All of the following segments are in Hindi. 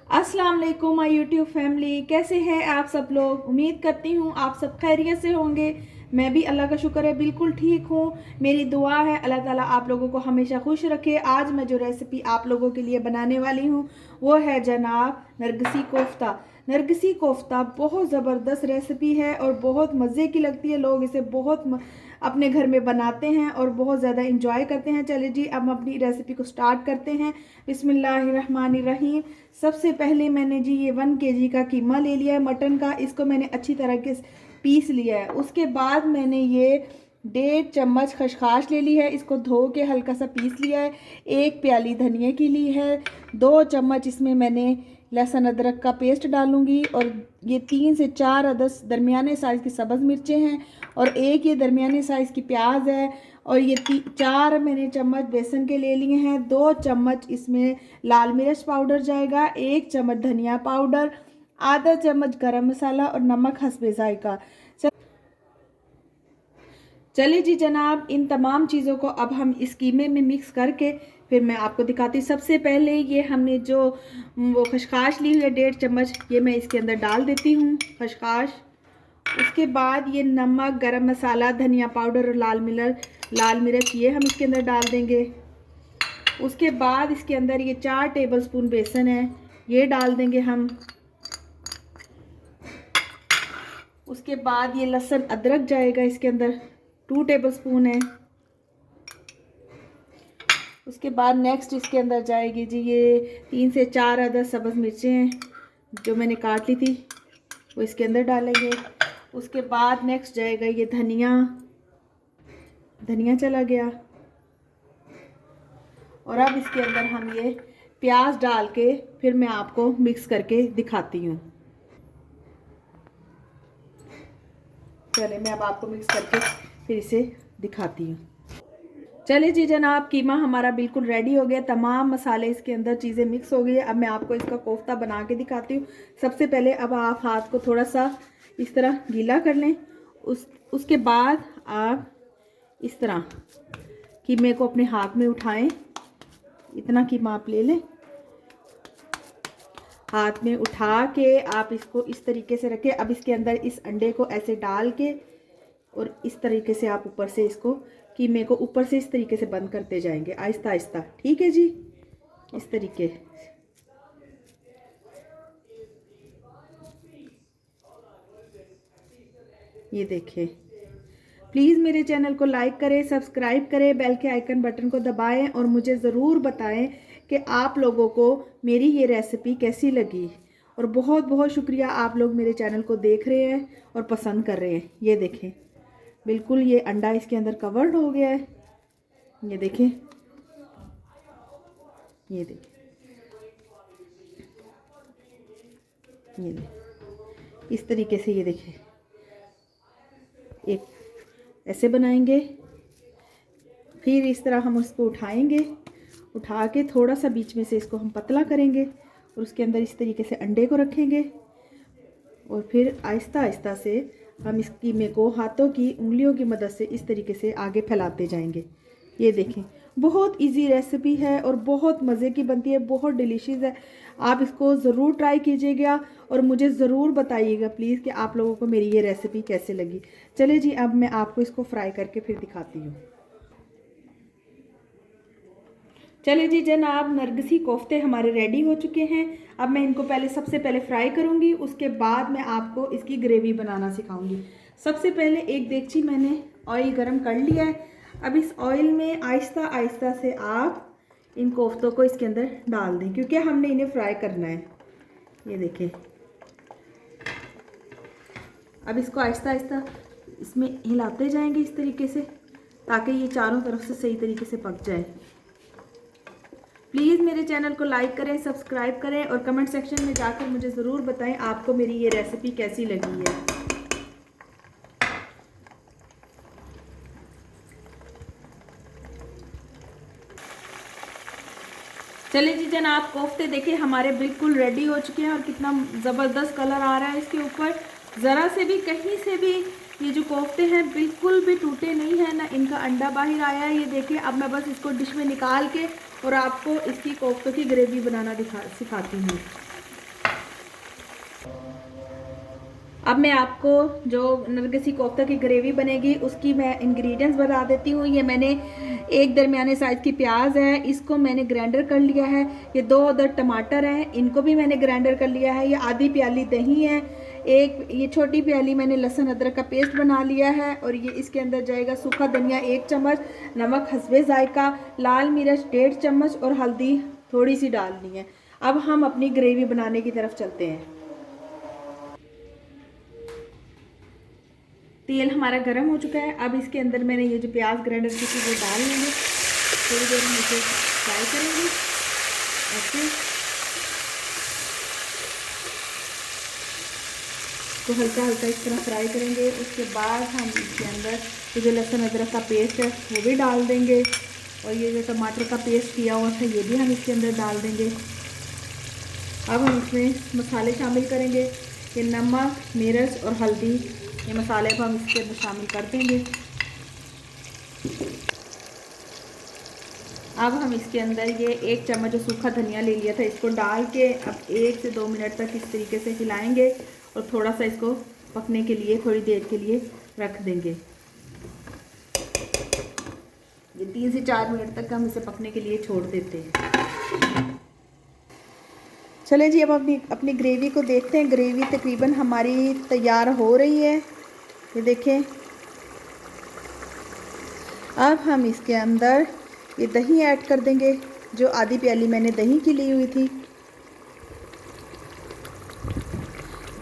अस्सलाम वालेकुम माय यूट्यूब फैमिली, कैसे हैं आप सब लोग। उम्मीद करती हूँ आप सब खैरियत से होंगे। मैं भी अल्लाह का शुक्र है बिल्कुल ठीक हूँ। मेरी दुआ है अल्लाह ताला आप लोगों को हमेशा खुश रखे। आज मैं जो रेसिपी आप लोगों के लिए बनाने वाली हूँ वो है जनाब नरगिसी कोफ्ता। नरगिसी कोफ्ता बहुत ज़बरदस्त रेसिपी है और बहुत मज़े की लगती है। लोग इसे अपने घर में बनाते हैं और बहुत ज़्यादा इंजॉय करते हैं। चलिए जी, अब हम अपनी रेसिपी को स्टार्ट करते हैं। बिस्मिल्लाहिर्रहमानिर्रहीम। सबसे पहले मैंने जी ये 1 केजी का कीमा ले लिया है मटन का। इसको मैंने अच्छी तरह के पीस लिया है। उसके बाद मैंने ये 1.5 चम्मच खसखस ले ली है। इसको धो के हल्का सा पीस लिया है। 1 प्याली धनिया की ली है। 2 चम्मच इसमें मैंने लहसुन अदरक का पेस्ट डालूंगी और ये 3 से 4 अदद दरमियाने साइज़ की सब्ज़ मिर्चें हैं और 1 ये दरमियाने साइज़ की प्याज है और ये 4 मैंने चम्मच बेसन के ले लिए हैं। 2 चम्मच इसमें लाल मिर्च पाउडर जाएगा, 1 चम्मच धनिया पाउडर, आधा चम्मच गरम मसाला और नमक हस्बे जायका। चलिए जी जनाब, इन तमाम चीज़ों को अब हम इस कीमे में मिक्स करके फिर मैं आपको दिखाती हूँ। सबसे पहले ये हमने जो वो खसखस ली हुई है 1.5 चम्मच, ये मैं इसके अंदर डाल देती हूँ खसखस। उसके बाद ये नमक, गरम मसाला, धनिया पाउडर और लाल मिर्च ये हम इसके अंदर डाल देंगे। उसके बाद इसके अंदर ये 4 टेबलस्पून बेसन है, ये डाल देंगे हम। उसके बाद ये लहसुन अदरक जाएगा इसके अंदर, 2 टेबलस्पून है। उसके बाद नेक्स्ट इसके अंदर जाएगी जी ये 3 से 4 अदद सब्ज़ मिर्चें हैं जो मैंने काट ली थी, वो इसके अंदर डालेंगे। उसके बाद नेक्स्ट जाएगा ये धनिया चला गया। और अब इसके अंदर हम ये प्याज डाल के फिर मैं आपको मिक्स करके दिखाती हूँ। चलिए मैं अब आपको मिक्स करके फिर इसे दिखाती हूँ। चलिए जी जनाब, कीमा हमारा बिल्कुल रेडी हो गया। तमाम मसाले इसके अंदर चीज़ें मिक्स हो गई है। अब मैं आपको इसका कोफ्ता बना के दिखाती हूँ। सबसे पहले अब आप हाथ को थोड़ा सा इस तरह गीला कर लें। उसके बाद आप इस तरह कीमे को अपने हाथ में उठाएं। इतना कीमा आप ले लें, हाथ में उठा के आप इसको इस तरीके से रखें। अब इसके अंदर इस अंडे को ऐसे डाल के और इस तरीके से आप ऊपर से इसको कीमे को ऊपर से इस तरीके से बंद करते जाएंगे आहिस्ता आहिस्ता। ठीक है जी, इस तरीके। ये देखिए, प्लीज़ मेरे चैनल को लाइक करें, सब्सक्राइब करें, बेल के आइकन बटन को दबाएं और मुझे ज़रूर बताएं कि आप लोगों को मेरी ये रेसिपी कैसी लगी। और बहुत बहुत शुक्रिया, आप लोग मेरे चैनल को देख रहे हैं और पसंद कर रहे हैं। ये देखें, बिल्कुल ये अंडा इसके अंदर कवर्ड हो गया है। ये देखें, ये देखें, ये देखें, इस तरीके से। ये देखें, एक ऐसे बनाएंगे, फिर इस तरह हम उसको उठाएंगे, उठा के थोड़ा सा बीच में से इसको हम पतला करेंगे और उसके अंदर इस तरीके से अंडे को रखेंगे और फिर आहिस्ता आहिस्ता से हम इस कीमे को हाथों की उंगलियों की मदद से इस तरीके से आगे फैलाते जाएंगे। ये देखें, बहुत इजी रेसिपी है और बहुत मज़े की बनती है, बहुत डिलीशियस है। आप इसको ज़रूर ट्राई कीजिएगा और मुझे ज़रूर बताइएगा प्लीज़ कि आप लोगों को मेरी ये रेसिपी कैसे लगी। चलिए जी, अब मैं आपको इसको फ्राई करके फिर दिखाती हूँ। चलिए जी जनाब, नरगिसी कोफ्ते हमारे रेडी हो चुके हैं। अब मैं इनको सबसे पहले फ्राई करूँगी, उसके बाद मैं आपको इसकी ग्रेवी बनाना सिखाऊंगी। सबसे पहले एक देगची मैंने ऑयल गरम कर लिया है। अब इस ऑयल में आहिस्ता आहिस्ता से आप इन कोफ्तों को इसके अंदर डाल दें क्योंकि हमने इन्हें फ्राई करना है। ये देखें, अब इसको आहिस्ता आहिस्ता इसमें हिलाते जाएंगे इस तरीके से ताकि ये चारों तरफ से सही तरीके से पक जाए। प्लीज़ मेरे चैनल को लाइक करें, सब्सक्राइब करें और कमेंट सेक्शन में जाकर मुझे ज़रूर बताएं आपको मेरी ये रेसिपी कैसी लगी है। चलिए जी जनाब, कोफ्ते देखिए हमारे बिल्कुल रेडी हो चुके हैं और कितना ज़बरदस्त कलर आ रहा है इसके ऊपर। ज़रा से भी कहीं से भी ये जो कोफ्ते हैं बिल्कुल भी टूटे नहीं हैं, ना इनका अंडा बाहर आया है। ये देखिए, अब मैं बस इसको डिश में निकाल के और आपको इसकी कोफ्तों की ग्रेवी बनाना सिखाती हूँ। अब मैं आपको जो नरगिसी कोफ्ता की ग्रेवी बनेगी उसकी मैं इंग्रेडिएंट्स बता देती हूँ। ये मैंने एक दरमियाने साइज़ की प्याज है, इसको मैंने ग्राइंडर कर लिया है। ये 2 अदर टमाटर हैं, इनको भी मैंने ग्राइंडर कर लिया है। ये आधी प्याली दही है, एक ये छोटी प्याली मैंने लहसुन अदरक का पेस्ट बना लिया है। और ये इसके अंदर जाएगा सूखा धनिया 1 चम्मच, नमक हस्बे जायका, लाल मिर्च 1.5 चम्मच और हल्दी थोड़ी सी डालनी है। अब हम अपनी ग्रेवी बनाने की तरफ चलते हैं। तेल हमारा गर्म हो चुका है। अब इसके अंदर मैंने ये जो प्याज ग्राइंडर की थी वो डाल लेंगे। थोड़ी देर हम इसे फ्राई करेंगे ऐसे, तो हल्का हल्का इस तरह फ्राई करेंगे। उसके बाद हम इसके अंदर ये जो लहसुन अदरक का पेस्ट है वो भी डाल देंगे, और ये जो टमाटर का पेस्ट किया हुआ था ये भी हम इसके अंदर डाल देंगे। अब हम इसमें मसाले शामिल करेंगे। ये नमक, मिर्च और हल्दी, ये मसाले को हम इसके अंदर शामिल कर देंगे। अब हम इसके अंदर ये 1 चम्मच जो सूखा धनिया ले लिया था इसको डाल के अब 1 से 2 मिनट तक इस तरीके से हिलाएंगे और थोड़ा सा इसको पकने के लिए थोड़ी देर के लिए रख देंगे। ये 3 से 4 मिनट तक हम इसे पकने के लिए छोड़ देते हैं। चलें जी, अब अपनी ग्रेवी को देखते हैं। ग्रेवी तकरीबन हमारी तैयार हो रही है, ये देखें। अब हम इसके अंदर ये दही ऐड कर देंगे, जो आधी प्याली मैंने दही की ली हुई थी।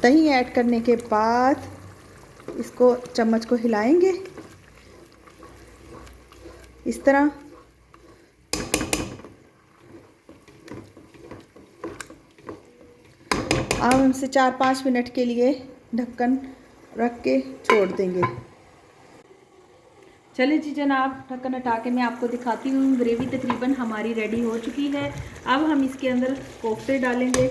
दही ऐड करने के बाद इसको चम्मच को हिलाएंगे इस तरह। अब हम इसे 4-5 मिनट के लिए ढक्कन रख के छोड़ देंगे। चलिए जी जनाब, ढक्कन हटा के मैं आपको दिखाती हूँ। ग्रेवी तकरीबन हमारी रेडी हो चुकी है। अब हम इसके अंदर कोफ्ते डालेंगे।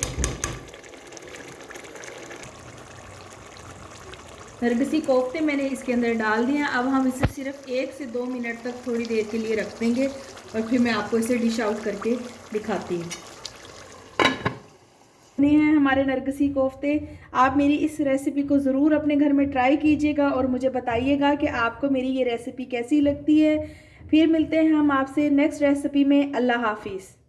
नरगिसी कोफ्ते मैंने इसके अंदर डाल दिए हैं। अब हम इसे सिर्फ 1 से 2 मिनट तक थोड़ी देर के लिए रख देंगे और फिर मैं आपको इसे डिश आउट करके दिखाती हूँ। हैं हमारे नरगिसी कोफ्ते। आप मेरी इस रेसिपी को ज़रूर अपने घर में ट्राई कीजिएगा और मुझे बताइएगा कि आपको मेरी ये रेसिपी कैसी लगती है। फिर मिलते हैं हम आपसे नेक्स्ट रेसिपी में। अल्लाह हाफिज़।